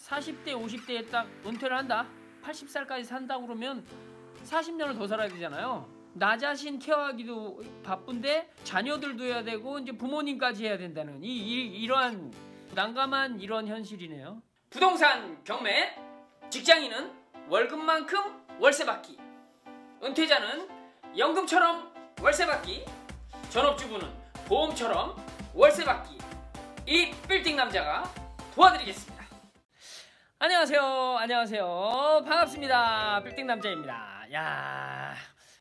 40대 50대에 딱 은퇴를 한다, 80살까지 산다 그러면 40년을 더 살아야 되잖아요. 나 자신 케어하기도 바쁜데 자녀들도 해야 되고 이제 부모님까지 해야 된다는 이러한 난감한 이런 현실이네요. 부동산 경매, 직장인은 월급만큼 월세 받기, 은퇴자는 연금처럼 월세 받기, 전업주부는 보험처럼 월세 받기. 이 빌딩 남자가 도와드리겠습니다. 안녕하세요. 반갑습니다. 빌딩 남자입니다.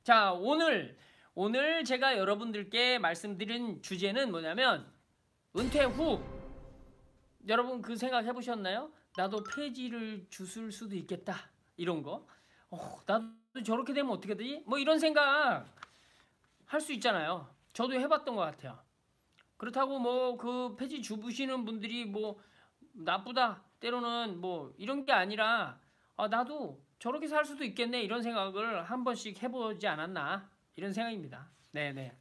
자, 오늘 제가 여러분들께 말씀드린 주제는 뭐냐면, 은퇴 후 여러분 그 생각 해보셨나요? 나도 폐지를 주술 수도 있겠다, 이런 거. 나도 저렇게 되면 어떻게 되지? 뭐 이런 생각 할 수 있잖아요. 저도 해봤던 것 같아요. 그렇다고 뭐 그 폐지 주부시는 분들이 뭐 나쁘다, 때로는 뭐 이런 게 아니라, 나도 저렇게 살 수도 있겠네, 이런 생각을 한 번씩 해보지 않았나, 이런 생각입니다. 네네.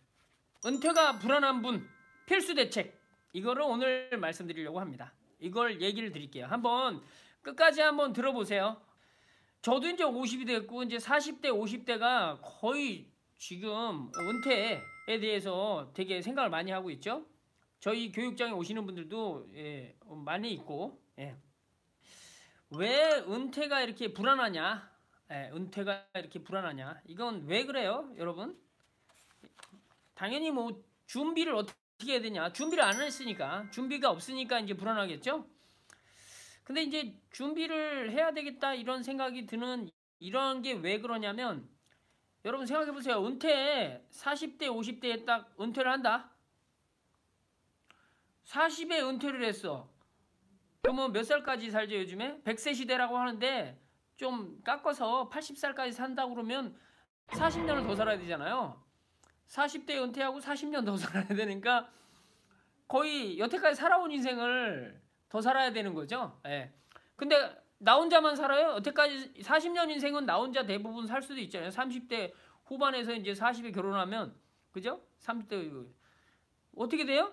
은퇴가 불안한 분 필수 대책, 이거를 오늘 말씀드리려고 합니다. 이걸 얘기를 드릴게요. 한번 끝까지 한번 들어보세요. 저도 이제 50이 됐고 이제 40대 50대가 거의 지금 은퇴에 대해서 되게 생각을 많이 하고 있죠. 저희 교육장에 오시는 분들도 많이 있고. 왜 은퇴가 이렇게 불안하냐, 은퇴가 이렇게 불안하냐, 이건 왜 그래요, 여러분? 당연히 뭐 준비를 어떻게 해야 되냐, 준비를 안 했으니까, 준비가 없으니까 이제 불안하겠죠. 근데 이제 준비를 해야 되겠다, 이런 생각이 드는, 이런 게 왜 그러냐면, 여러분 생각해 보세요. 은퇴 40대 50대에 딱 은퇴를 한다, 40에 은퇴를 했어. 그러면 몇 살까지 살죠? 요즘에 100세 시대라고 하는데 좀 깎아서 80살까지 산다고 그러면 40년을 더 살아야 되잖아요. 40대 은퇴하고 40년 더 살아야 되니까 거의 여태까지 살아온 인생을 더 살아야 되는 거죠. 근데 나 혼자만 살아요? 여태까지 40년 인생은 나 혼자 대부분 살 수도 있잖아요. 30대 후반에서 이제 40에 결혼하면, 그죠? 30대 어떻게 돼요?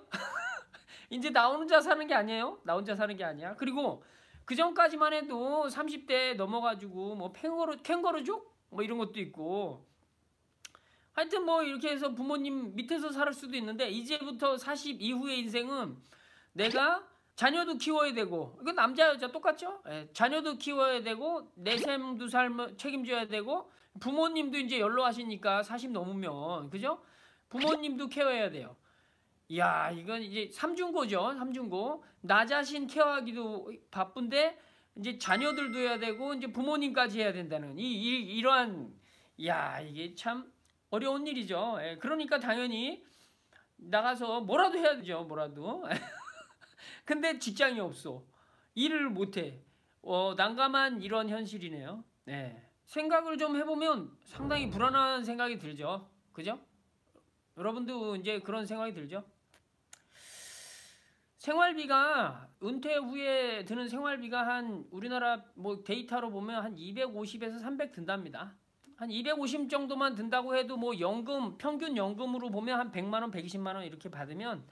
이제 나 혼자 사는 게 아니에요. 나 혼자 사는 게 아니야. 그리고 그 전까지만 해도 30대 넘어가지고 뭐 캥거루족 뭐 이런 것도 있고, 하여튼 뭐 이렇게 해서 부모님 밑에서 살 수도 있는데, 이제부터 40 이후의 인생은 내가 자녀도 키워야 되고, 이건 남자 여자 똑같죠? 자녀도 키워야 되고, 내 삶도 책임져야 되고, 부모님도 이제 연로하시니까 40 넘으면, 그죠? 부모님도 케어해야 돼요. 이야, 이건 이제 삼중고죠. 삼중고. 나 자신 케어하기도 바쁜데 이제 자녀들도 해야 되고 이제 부모님까지 해야 된다는 이러한, 이야, 이게 참 어려운 일이죠. 그러니까 당연히 나가서 뭐라도 해야 되죠. 뭐라도. 근데 직장이 없어. 일을 못해. 난감한 이런 현실이네요. 생각을 좀 해보면 상당히 불안한 생각이 들죠. 그죠? 여러분도 이제 그런 생각이 들죠? 생활비가, 은퇴 후에 드는 생활비가 한, 우리나라 뭐 데이터로 보면 한 250에서 300 든답니다. 한 250 정도만 든다고 해도 뭐 연금, 평균 연금으로 보면 한 100만원, 120만원 이렇게 받으면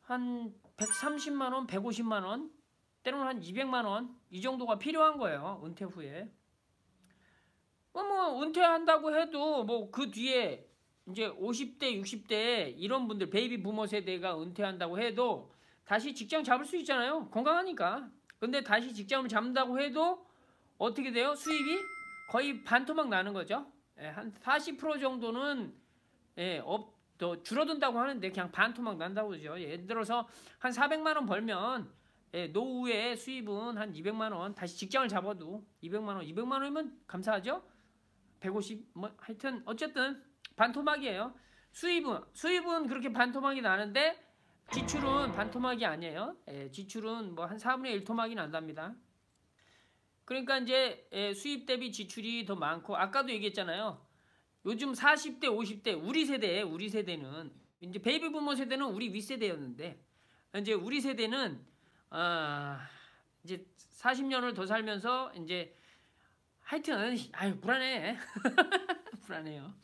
한 130만원, 150만원, 때로는 한 200만원, 이 정도가 필요한 거예요, 은퇴 후에. 뭐 은퇴한다고 해도 뭐 그 뒤에 이제 50대, 60대 이런 분들, 베이비 부머 세대가 은퇴한다고 해도 다시 직장 잡을 수 있잖아요. 건강하니까. 근데 다시 직장을 잡는다고 해도 어떻게 돼요? 수입이 거의 반토막 나는 거죠. 한 40% 정도는 더 줄어든다고 하는데 그냥 반토막 난다고 그러죠. 예를 들어서 한 400만 원 벌면 노후에 수입은 한 200만 원, 다시 직장을 잡아도 200만 원, 200만 원이면 감사하죠. 150, 뭐 하여튼 어쨌든 반토막이에요. 수입은 그렇게 반토막이 나는데 지출은 반토막이 아니에요. 지출은 뭐 한 4분의 1 토막이 난답니다. 그러니까 이제 수입 대비 지출이 더 많고, 아까도 얘기했잖아요. 요즘 40대 50대 우리 세대는 이제 베이비 부모 세대는 우리 윗세대였는데, 이제 우리 세대는 이제 40년을 더 살면서 이제 하여튼 불안해. 불안해요.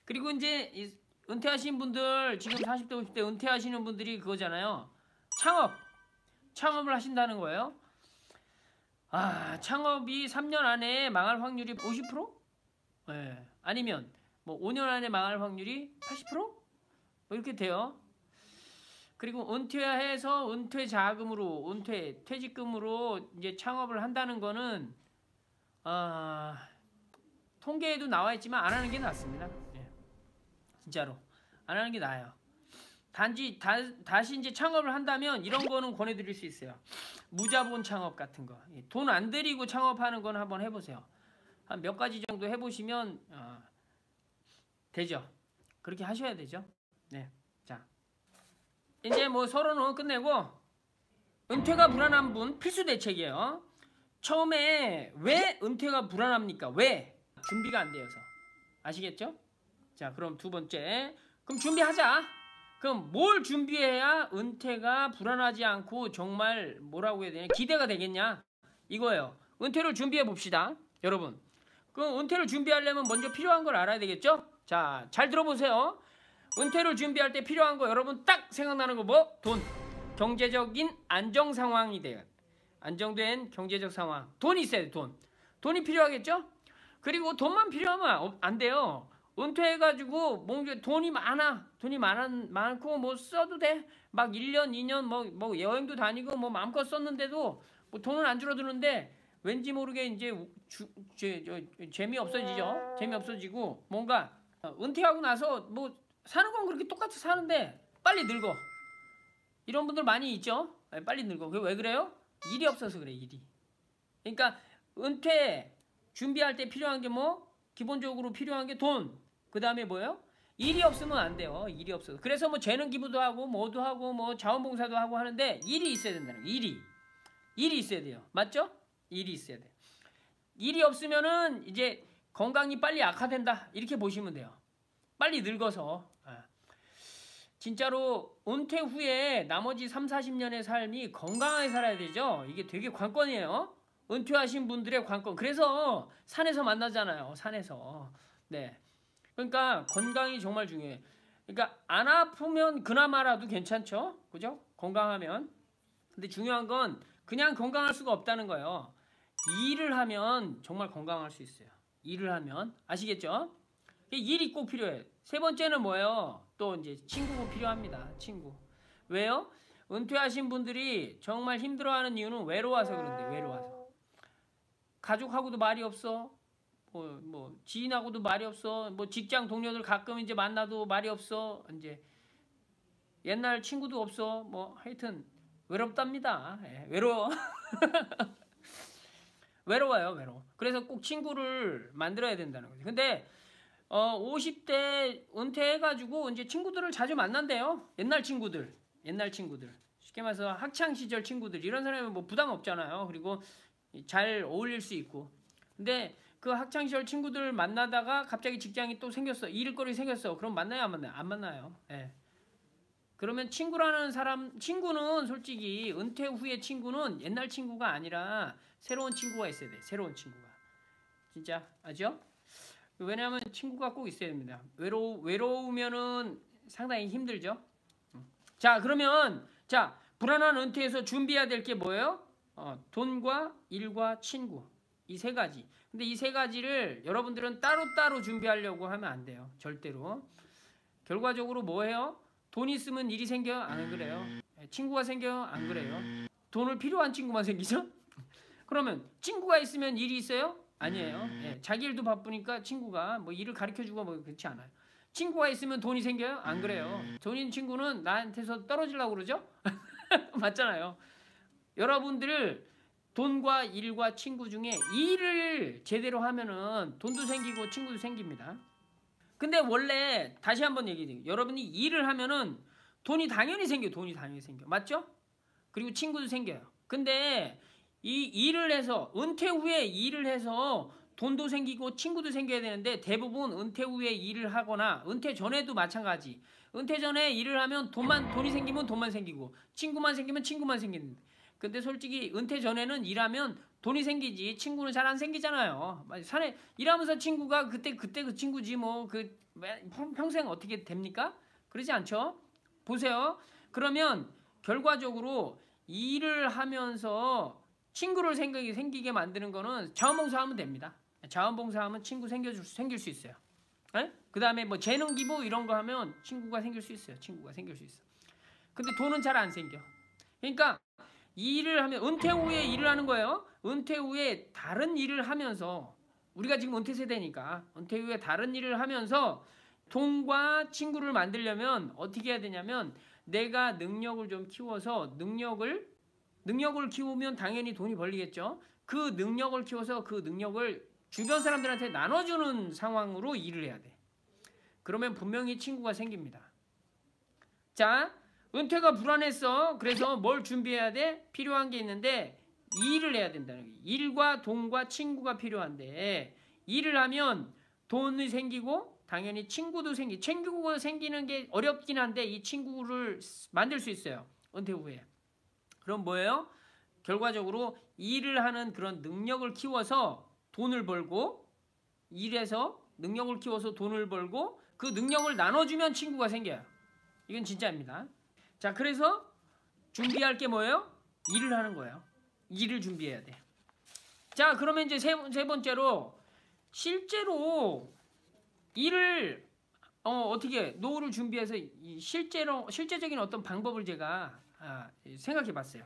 그리고 이제 은퇴하신 분들, 지금 40대 50대 은퇴하시는 분들이 그거잖아요. 창업을 하신다는 거예요. 창업이 3년 안에 망할 확률이 50%? 예. 아니면 뭐 5년 안에 망할 확률이 80%? 뭐 이렇게 돼요. 그리고 은퇴해서 은퇴 자금으로, 퇴직금으로 이제 창업을 한다는 거는 통계에도 나와 있지만 안 하는 게 낫습니다. 예. 진짜로 안 하는 게 나아요. 단지 다시 이제 창업을 한다면 이런 거는 권해드릴 수 있어요. 무자본 창업 같은 거, 돈 안 들이고 창업하는 건 한번 해보세요. 한 몇 가지 정도 해보시면 되죠. 그렇게 하셔야 되죠. 네, 자 이제 뭐 서론은 끝내고, 은퇴가 불안한 분 필수 대책이에요. 처음에 왜 은퇴가 불안합니까? 왜? 준비가 안 되어서. 아시겠죠? 자, 그럼 두 번째, 그럼 준비하자. 그럼 뭘 준비해야 은퇴가 불안하지 않고 정말 뭐라고 해야 되냐, 기대가 되겠냐, 이거예요. 은퇴를 준비해 봅시다, 여러분. 그럼 은퇴를 준비하려면 먼저 필요한 걸 알아야 되겠죠? 자, 잘 들어보세요. 은퇴를 준비할 때 필요한 거, 여러분 딱 생각나는 거 뭐? 돈. 경제적인 안정 상황이 돼요. 안정된 경제적 상황. 돈이 있어야 돼, 돈. 돈이 필요하겠죠? 그리고 돈만 필요하면 안 돼요. 은퇴해가지고 뭔가 돈이 많고 뭐 써도 돼. 막 1년, 2년 뭐 여행도 다니고 뭐 마음껏 썼는데도 뭐 돈은 안 줄어드는데 왠지 모르게 이제 재미 없어지죠. 재미 없어지고 뭔가 은퇴하고 나서 뭐 사는 건 그렇게 똑같이 사는데 빨리 늙어. 이런 분들 많이 있죠. 빨리 늙어. 왜 그래요? 일이 없어서 그래, 일이. 그러니까 은퇴 준비할 때 필요한 게 뭐? 기본적으로 필요한 게 돈. 그 다음에 뭐예요? 일이 없으면 안 돼요. 일이 없어서. 그래서 뭐 재능 기부도 하고 뭐도 하고 뭐 자원봉사도 하고 하는데 일이 있어야 된다는 거예요. 일이 있어야 돼요. 맞죠? 일이 있어야 돼. 일이 없으면은 이제 건강이 빨리 악화된다, 이렇게 보시면 돼요. 빨리 늙어서. 진짜로 은퇴 후에 나머지 3, 40년의 삶이 건강하게 살아야 되죠. 이게 되게 관건이에요. 은퇴하신 분들의 관건. 그래서 산에서 만나잖아요. 산에서. 네. 그러니까 건강이 정말 중요해. 그러니까 안 아프면 그나마라도 괜찮죠. 그죠? 건강하면. 근데 중요한 건 그냥 건강할 수가 없다는 거예요. 일을 하면 정말 건강할 수 있어요. 일을 하면. 아시겠죠? 일이 꼭 필요해. 세 번째는 뭐예요? 또 이제 친구가 필요합니다. 친구. 왜요? 은퇴하신 분들이 정말 힘들어하는 이유는 외로워서 그런데, 외로워서. 가족하고도 말이 없어. 뭐 지인하고도 말이 없어. 뭐 직장 동료들 가끔 이제 만나도 말이 없어. 이제 옛날 친구도 없어. 뭐 하여튼 외롭답니다. 예, 외로워. 외로워요, 외로워. 그래서 꼭 친구를 만들어야 된다는 거죠. 근데 50대 은퇴해가지고 이제 친구들을 자주 만난대요. 옛날 친구들. 쉽게 말해서 학창 시절 친구들. 이런 사람은 뭐 부담 없잖아요. 그리고 잘 어울릴 수 있고. 근데 그 학창 시절 친구들 만나다가 갑자기 직장이 또 생겼어. 일거리 생겼어. 그럼 만나요, 안 만나요? 안 만나요. 예. 그러면 친구라는 사람, 친구는 솔직히 은퇴 후의 친구는 옛날 친구가 아니라 새로운 친구가 있어야 돼. 새로운 친구가. 진짜 아죠? 왜냐하면 친구가 꼭 있어야 됩니다. 외로우면은 상당히 힘들죠. 자, 그러면 불안한 은퇴에서 준비해야 될 게 뭐예요? 돈과 일과 친구, 이 세 가지. 근데 이 세 가지를 여러분들은 따로따로 준비하려고 하면 안 돼요. 절대로. 결과적으로 뭐예요? 돈 있으면 일이 생겨요? 안 그래요. 친구가 생겨요? 안 그래요. 돈을 필요한 친구만 생기죠? 그러면 친구가 있으면 일이 있어요? 아니에요. 예, 자기 일도 바쁘니까 친구가 뭐 일을 가르쳐주고 뭐 그렇지 않아요. 친구가 있으면 돈이 생겨요? 안 그래요. 돈 있는 친구는 나한테서 떨어지려고 그러죠? 맞잖아요. 여러분들 돈과 일과 친구 중에 일을 제대로 하면은 돈도 생기고 친구도 생깁니다. 근데 원래 다시 한번 얘기해요. 여러분이 일을 하면은 돈이 당연히 생겨. 맞죠? 그리고 친구도 생겨요. 근데 이 일을 해서, 은퇴 후에 일을 해서 돈도 생기고 친구도 생겨야 되는데, 대부분 은퇴 후에 일을 하거나 은퇴 전에도 마찬가지. 은퇴 전에 일을 하면 돈이 생기면 돈만 생기고 친구만 생기면 친구만 생기는데, 근데 솔직히 은퇴 전에는 일하면 돈이 생기지 친구는 잘 안 생기잖아요. 산에 일하면서 친구가 그때 그 친구지 뭐 평생 어떻게 됩니까? 그러지 않죠? 보세요. 그러면 결과적으로 일을 하면서 친구를 생기게 만드는 거는 자원봉사하면 됩니다. 자원봉사하면 친구 생길 수 있어요. 그 다음에 뭐 재능 기부 이런 거 하면 친구가 생길 수 있어요. 친구가 생길 수 있어. 근데 돈은 잘 안 생겨. 그러니까 일을 하면 은퇴 후에 일을 하는 거예요. 은퇴 후에 다른 일을 하면서 우리가 지금 은퇴 세대니까 은퇴 후에 다른 일을 하면서 돈과 친구를 만들려면 어떻게 해야 되냐면 내가 능력을 좀 키워서 능력을 키우면 당연히 돈이 벌리겠죠. 그 능력을 키워서 그 능력을 주변 사람들한테 나눠주는 상황으로 일을 해야 돼. 그러면 분명히 친구가 생깁니다. 자, 은퇴가 불안했어. 그래서 뭘 준비해야 돼? 필요한 게 있는데 일을 해야 된다는 거예요. 일과 돈과 친구가 필요한데 일을 하면 돈이 생기고 당연히 친구도 친구가 생기는 게 어렵긴 한데 이 친구를 만들 수 있어요. 은퇴 후에. 그럼 뭐예요? 결과적으로 일을 하는 그런 능력을 키워서 돈을 벌고 일해서 능력을 키워서 돈을 벌고 그 능력을 나눠주면 친구가 생겨요. 이건 진짜입니다. 자, 그래서 준비할 게 뭐예요? 일을 하는 거예요. 일을 준비해야 돼. 자, 그러면 이제 세 번째로 실제로 일을 어떻게 노후를 준비해서 실제적인 어떤 방법을 제가 생각해 봤어요.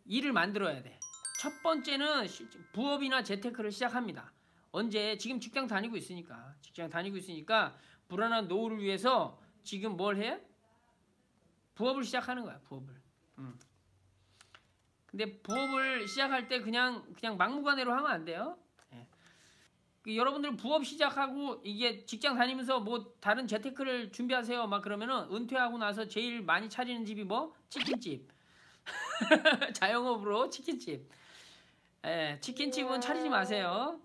일을 만들어야 돼. 첫 번째는 부업이나 재테크를 시작합니다. 언제? 지금 직장 다니고 있으니까 불안한 노후를 위해서 지금 뭘 해? 부업을 시작하는 거야. 부업을. 근데 부업을 시작할 때 그냥 막무가내로 하면 안 돼요. 여러분들 부업 시작하고 이게 직장 다니면서 뭐 다른 재테크를 준비하세요 막 그러면은 은퇴하고 나서 제일 많이 차리는 집이 뭐? 치킨집. 자영업으로 치킨집. 치킨집은 차리지 마세요.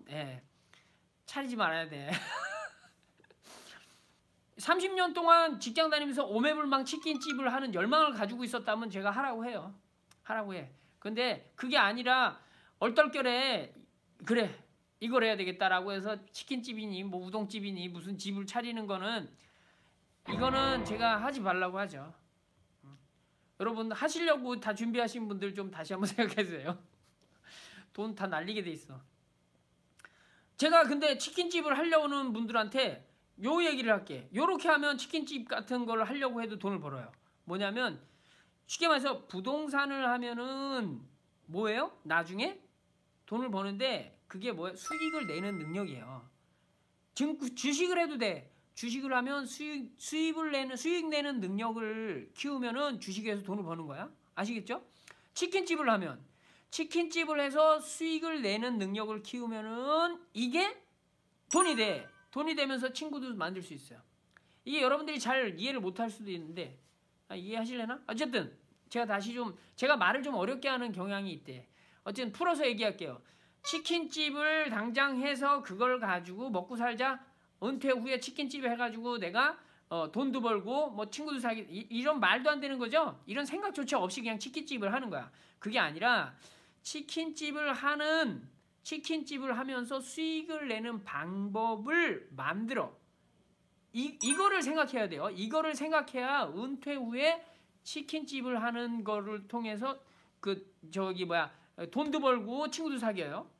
차리지 말아야 돼. 30년 동안 직장 다니면서 오매불망 치킨집을 하는 열망을 가지고 있었다면 제가 하라고 해요. 하라고 해. 근데 그게 아니라 얼떨결에 그래 이걸 해야 되겠다라고 해서 치킨집이니 뭐 우동집이니 무슨 집을 차리는 거는 이거는 제가 하지 말라고 하죠. 여러분 하시려고 다 준비하신 분들 좀 다시 한번 생각해주세요. 돈 다 날리게 돼 있어. 제가 근데 치킨집을 하려는 분들한테 요 얘기를 할게. 요렇게 하면 치킨집 같은 걸 하려고 해도 돈을 벌어요. 뭐냐면 쉽게 말해서 부동산을 하면은 뭐예요? 나중에 돈을 버는데 그게 뭐예요? 수익을 내는 능력이에요. 주식을 해도 돼. 주식을 하면 수익 내는 능력을 키우면은 주식에서 돈을 버는 거야. 아시겠죠? 치킨집을 하면 치킨집을 해서 수익을 내는 능력을 키우면은 이게 돈이 돼. 돈이 되면서 친구도 만들 수 있어요. 이게 여러분들이 잘 이해를 못할 수도 있는데 이해하실래나? 어쨌든 제가 말을 좀 어렵게 하는 경향이 있대. 어쨌든 풀어서 얘기할게요. 치킨집을 당장 해서 그걸 가지고 먹고 살자. 은퇴 후에 치킨집 해가지고 내가 돈도 벌고 뭐 친구도 사귀 이런 말도 안 되는 거죠. 이런 생각조차 없이 그냥 치킨집을 하는 거야. 그게 아니라 치킨집을 하면서 수익을 내는 방법을 만들어. 이거를 생각해야 돼요. 이거를 생각해야 은퇴 후에 치킨집을 하는 거를 통해서 돈도 벌고 친구도 사귀어요.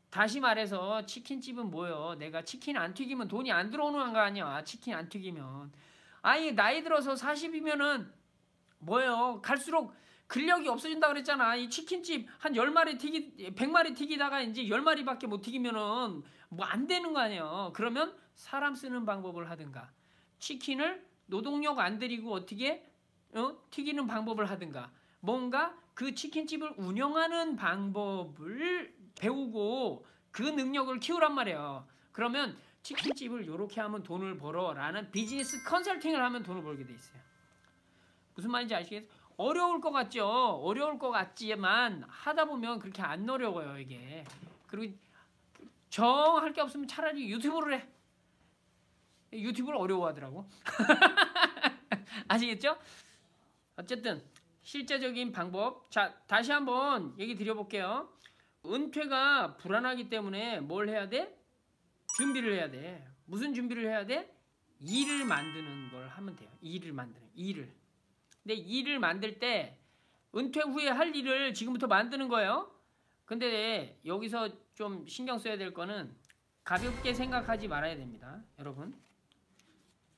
다시 말해서 치킨집은 뭐예요? 내가 치킨 안 튀기면 돈이 안 들어오는 거 아니야. 치킨 안 튀기면. 아니 나이 들어서 40이면은 뭐예요? 갈수록 근력이 없어진다 그랬잖아. 이 치킨집 한 100마리 튀기다가 이제 10마리밖에 못 튀기면은 뭐 안 되는 거 아니에요. 그러면 사람 쓰는 방법을 하든가 치킨을 노동력 안 들이고 어떻게 튀기는 방법을 하든가 뭔가 그 치킨집을 운영하는 방법을 배우고 그 능력을 키우란 말이에요. 그러면 치킨집을 이렇게 하면 돈을 벌어 라는 비즈니스 컨설팅을 하면 돈을 벌게 돼 있어요. 무슨 말인지 아시겠어요? 어려울 것 같죠? 어려울 것 같지만 하다 보면 그렇게 안 어려워요 이게. 그리고 할 게 없으면 차라리 유튜브를 해. 유튜브를 어려워하더라고. 아시겠죠? 어쨌든 실제적인 방법. 자, 다시 한번 얘기 드려볼게요. 은퇴가 불안하기 때문에 뭘 해야 돼? 준비를 해야 돼. 무슨 준비를 해야 돼? 일을 만드는 걸 하면 돼요. 일을. 근데 일을 만들 때 은퇴 후에 할 일을 지금부터 만드는 거예요. 근데 여기서 좀 신경 써야 될 거는 가볍게 생각하지 말아야 됩니다. 여러분.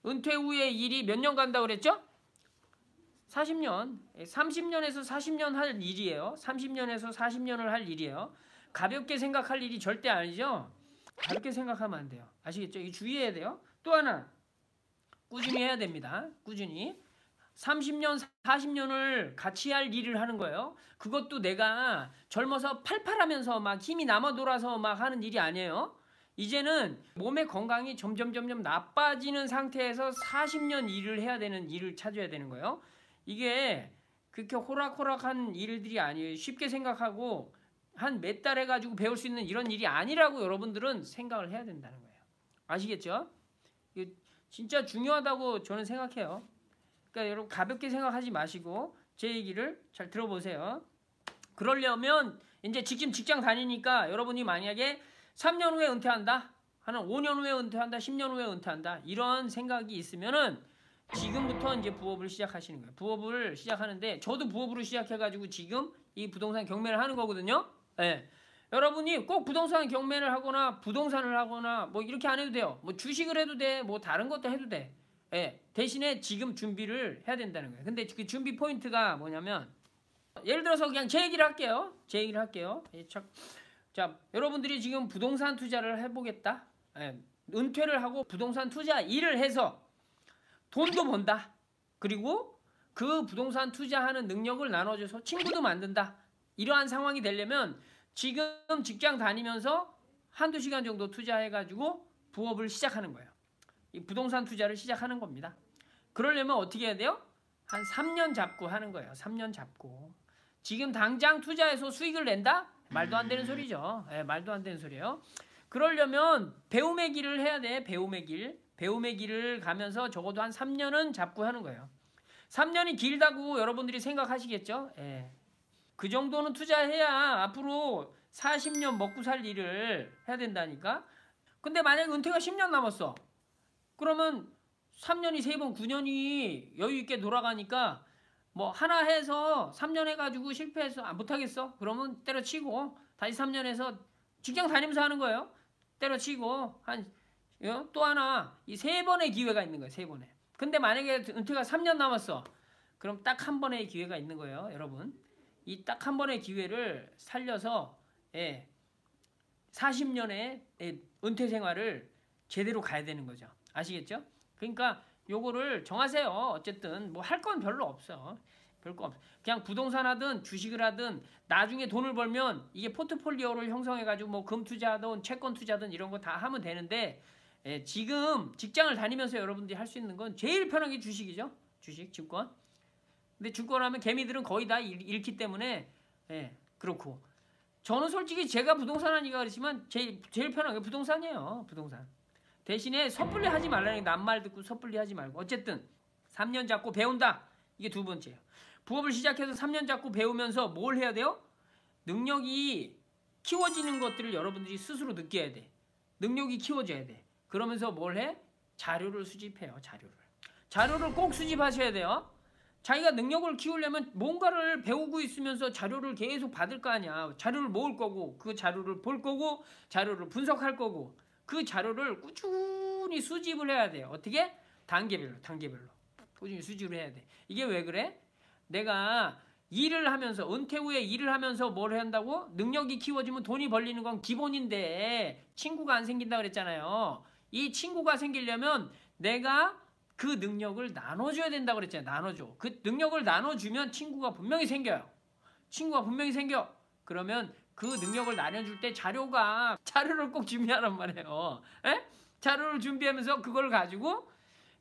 은퇴 후에 일이 몇 년 간다고 그랬죠? 40년. 30년에서 40년 할 일이에요. 30년에서 40년을 할 일이에요. 가볍게 생각할 일이 절대 아니죠? 가볍게 생각하면 안 돼요. 아시겠죠? 이 주의해야 돼요. 또 하나. 꾸준히 해야 됩니다. 꾸준히. 30년, 40년을 같이 할 일을 하는 거예요. 그것도 내가 젊어서 팔팔하면서 막 힘이 남아 돌아서 막 하는 일이 아니에요. 이제는 몸의 건강이 점점 나빠지는 상태에서 40년 일을 해야 되는 일을 찾아야 되는 거예요. 이게 그렇게 호락호락한 일들이 아니에요. 쉽게 생각하고 한 몇 달 해가지고 배울 수 있는 이런 일이 아니라고 여러분들은 생각을 해야 된다는 거예요. 아시겠죠? 이게 진짜 중요하다고 저는 생각해요. 그러니까 여러분 가볍게 생각하지 마시고 제 얘기를 잘 들어보세요. 그러려면 이제 지금 직장 다니니까 여러분이 만약에 3년 후에 은퇴한다, 하는 5년 후에 은퇴한다, 10년 후에 은퇴한다 이런 생각이 있으면은 지금부터 이제 부업을 시작하시는 거예요. 부업을 시작하는데 저도 부업으로 시작해가지고 지금 이 부동산 경매를 하는 거거든요. 네. 여러분이 꼭 부동산 경매를 하거나 부동산을 하거나 뭐 이렇게 안 해도 돼요. 뭐 주식을 해도 돼, 뭐 다른 것도 해도 돼. 예, 대신에 지금 준비를 해야 된다는 거예요. 근데 그 준비 포인트가 뭐냐면 예를 들어서 그냥 제 얘기를 할게요. 제 얘기를 할게요. 자, 여러분들이 지금 부동산 투자를 해보겠다. 예, 은퇴를 하고 부동산 투자 일을 해서 돈도 번다. 그리고 그 부동산 투자하는 능력을 나눠줘서 친구도 만든다. 이러한 상황이 되려면 지금 직장 다니면서 한두 시간 정도 투자해가지고 부업을 시작하는 거예요. 이 부동산 투자를 시작하는 겁니다. 그러려면 어떻게 해야 돼요? 한 3년 잡고 하는 거예요. 3년 잡고. 지금 당장 투자해서 수익을 낸다? 말도 안 되는 소리죠. 네, 말도 안 되는 소리예요. 그러려면 배움의 길을 해야 돼. 배움의 길. 배움의 길을 가면서 적어도 한 3년은 잡고 하는 거예요. 3년이 길다고 여러분들이 생각하시겠죠? 예. 그 정도는 투자해야 앞으로 40년 먹고 살 일을 해야 된다니까. 근데 만약에 은퇴가 10년 남았어. 그러면 3년이 3번 9년이 여유 있게 돌아가니까 뭐 하나 해서 3년 해가지고 실패해서 못하겠어? 그러면 때려치고 다시 3년 해서 직장 다니면서 하는 거예요. 때려치고 또 하나 이 3번의 기회가 있는 거예요. 3번에. 근데 만약에 은퇴가 3년 남았어. 그럼 딱 한 번의 기회가 있는 거예요. 여러분. 이 딱 한 번의 기회를 살려서 40년의 은퇴 생활을 제대로 가야 되는 거죠. 아시겠죠? 그러니까 요거를 정하세요. 어쨌든 뭐 할 건 별로 없어. 별거 없어. 그냥 부동산 하든 주식을 하든 나중에 돈을 벌면 이게 포트폴리오를 형성해가지고 뭐 금 투자하든 채권 투자든 이런 거 다 하면 되는데 지금 직장을 다니면서 여러분들이 할 수 있는 건 제일 편한 게 주식이죠. 주식, 증권. 근데 증권 하면 개미들은 거의 다 잃기 때문에 그렇고 저는 솔직히 제가 부동산 하니까 그렇지만 제일 편한 게 부동산이에요. 부동산. 대신에 섣불리 하지 말라는 게 남말 듣고 섣불리 하지 말고 어쨌든 3년 잡고 배운다. 이게 두 번째예요. 부업을 시작해서 3년 잡고 배우면서 뭘 해야 돼요? 능력이 키워지는 것들을 여러분들이 스스로 느껴야 돼. 능력이 키워져야 돼. 그러면서 뭘 해? 자료를 수집해요. 자료를 꼭 수집하셔야 돼요. 자기가 능력을 키우려면 뭔가를 배우고 있으면서 자료를 계속 받을 거 아니야. 자료를 모을 거고 그 자료를 볼 거고 자료를 분석할 거고 그 자료를 꾸준히 수집을 해야 돼요. 어떻게? 단계별로 꾸준히 수집을 해야 돼. 이게 왜 그래? 내가 일을 하면서 은퇴 후에 일을 하면서 뭘 해야 한다고? 능력이 키워지면 돈이 벌리는 건 기본인데 친구가 안 생긴다 그랬잖아요. 이 친구가 생기려면 내가 그 능력을 나눠줘야 된다고 그랬잖아요. 나눠줘. 그 능력을 나눠주면 친구가 분명히 생겨요. 그러면 그 능력을 나눠줄 때 자료를 꼭 준비하란 말이에요. 자료를 준비하면서 그걸 가지고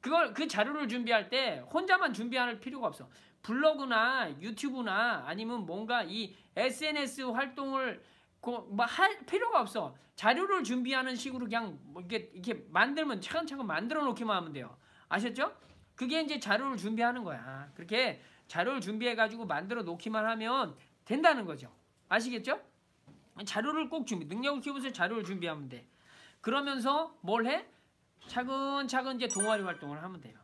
그 자료를 준비할 때 혼자만 준비할 필요가 없어. 블로그나 유튜브나 아니면 뭔가 이 SNS 활동을 뭐 할 필요가 없어. 자료를 준비하는 식으로 그냥 뭐 이렇게 만들면 차근차근 만들어 놓기만 하면 돼요. 아셨죠? 그게 이제 자료를 준비하는 거야. 그렇게 자료를 준비해가지고 만들어 놓기만 하면 된다는 거죠. 아시겠죠? 자료를 꼭 능력을 키우면서 자료를 준비하면 돼. 그러면서 뭘 해? 차근차근 이제 동아리 활동을 하면 돼요.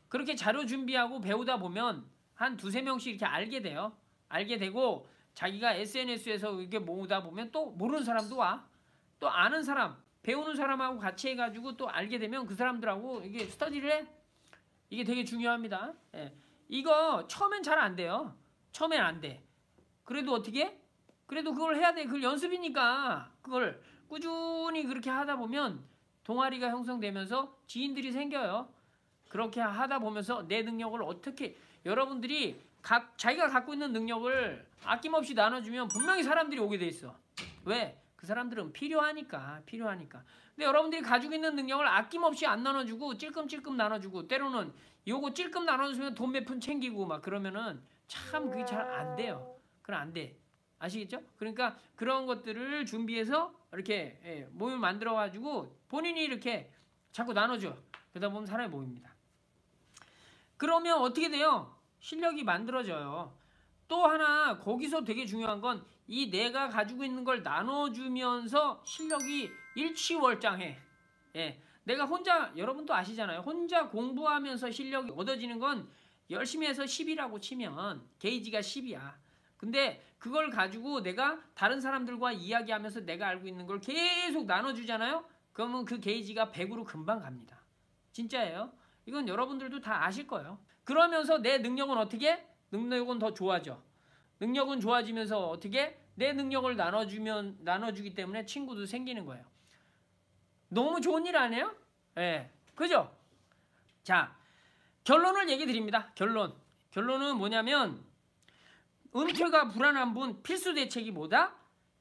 그렇게 자료 준비하고 배우다 보면 한 두세 명씩 이렇게 알게 돼요. 알게 되고 자기가 SNS에서 이렇게 모으다 보면 또 모르는 사람도 와. 또 아는 사람, 배우는 사람하고 같이 해가지고 또 알게 되면 그 사람들하고 이게 스터디를 해. 이게 되게 중요합니다. 예. 이거 처음엔 잘 안 돼요. 처음엔 안 돼. 그래도 어떻게? 그래도 그걸 해야 돼. 그걸 연습이니까 그걸 꾸준히 그렇게 하다 보면 동아리가 형성되면서 지인들이 생겨요. 그렇게 하다 보면서 내 능력을 어떻게 여러분들이 자기가 갖고 있는 능력을 아낌없이 나눠주면 분명히 사람들이 오게 돼 있어. 왜? 그 사람들은 필요하니까. 근데 여러분들이 가지고 있는 능력을 아낌없이 안 나눠주고 찔끔찔끔 나눠주고 때로는 요거 찔끔 나눠주면 돈 몇 푼 챙기고 막 그러면은 참 그게 잘 안 돼요. 그럼 안 돼. 아시겠죠? 그러니까 그런 것들을 준비해서 이렇게 모임을 만들어가지고 본인이 이렇게 자꾸 나눠줘. 그러다 보면 사람이 모입니다. 그러면 어떻게 돼요? 실력이 만들어져요. 또 하나 거기서 되게 중요한 건 이 내가 가지고 있는 걸 나눠주면서 실력이 일취월장해. 예, 내가 혼자 여러분도 아시잖아요. 혼자 공부하면서 실력이 얻어지는 건 열심히 해서 10이라고 치면 게이지가 10이야. 근데 그걸 가지고 내가 다른 사람들과 이야기하면서 내가 알고 있는 걸 계속 나눠주잖아요. 그러면 그 게이지가 100으로 금방 갑니다. 진짜예요. 이건 여러분들도 다 아실 거예요. 그러면서 내 능력은 어떻게? 능력은 더 좋아져. 능력은 좋아지면서 어떻게? 내 능력을 나눠주기 때문에 친구도 생기는 거예요. 너무 좋은 일 아니에요? 예. 그죠? 자, 결론을 얘기 드립니다. 결론은 뭐냐면 은퇴가 불안한 분 필수 대책이 뭐다?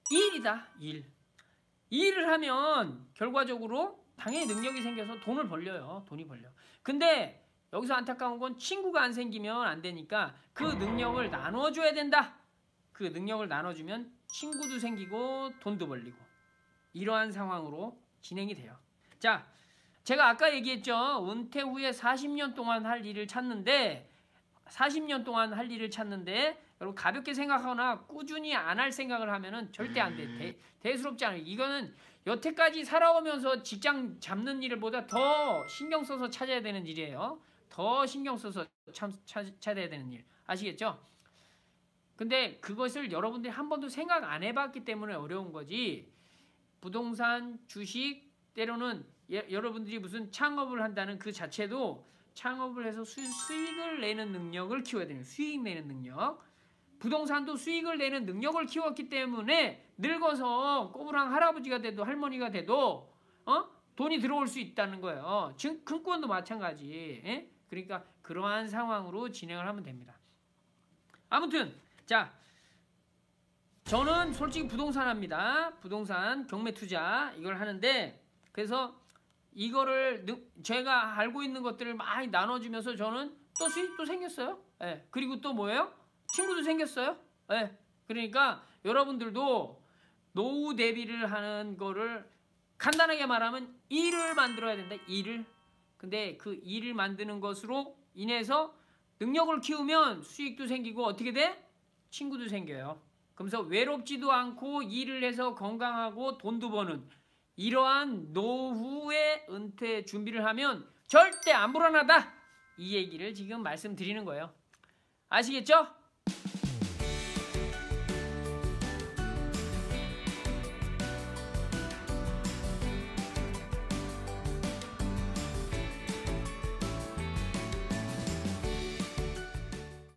일이다. 일을 하면 결과적으로 당연히 능력이 생겨서 돈을 벌려요. 돈이 벌려. 근데 여기서 안타까운 건 친구가 안 생기면 안 되니까 그 능력을 나눠줘야 된다. 그 능력을 나눠주면 친구도 생기고 돈도 벌리고 이러한 상황으로 진행이 돼요. 자, 제가 아까 얘기했죠. 은퇴 후에 40년 동안 할 일을 찾는데 40년 동안 할 일을 찾는데 여러분 가볍게 생각하거나 꾸준히 안 할 생각을 하면은 절대 안 돼. 대수롭지 않아요. 이거는 여태까지 살아오면서 직장 잡는 일보다 더 신경 써서 찾아야 되는 일이에요. 더 신경 써서 찾아야 되는 일. 아시겠죠? 근데 그것을 여러분들이 한 번도 생각 안 해봤기 때문에 어려운 거지. 부동산, 주식, 때로는 여러분들이 무슨 창업을 한다는 그 자체도 창업을 해서 수익을 내는 능력을 키워야 되는 수익 내는 능력. 부동산도 수익을 내는 능력을 키웠기 때문에 늙어서 꼬부랑 할아버지가 돼도 할머니가 돼도 돈이 들어올 수 있다는 거예요. 증권도 마찬가지. 예? 그러니까 그러한 상황으로 진행을 하면 됩니다. 아무튼 자, 저는 솔직히 부동산 합니다. 부동산 경매 투자 이걸 하는데 그래서 이거를 제가 알고 있는 것들을 많이 나눠주면서 저는 또 수익도 생겼어요. 예. 그리고 또 뭐예요? 친구도 생겼어요. 예. 그러니까 여러분들도 노후 대비를 하는 거를 간단하게 말하면 일을 만들어야 된다. 일을. 근데 그 일을 만드는 것으로 인해서 능력을 키우면 수익도 생기고 어떻게 돼? 친구도 생겨요. 그러면서 외롭지도 않고 일을 해서 건강하고 돈도 버는 이러한 노후의 은퇴 준비를 하면 절대 안 불안하다. 이 얘기를 지금 말씀드리는 거예요. 아시겠죠?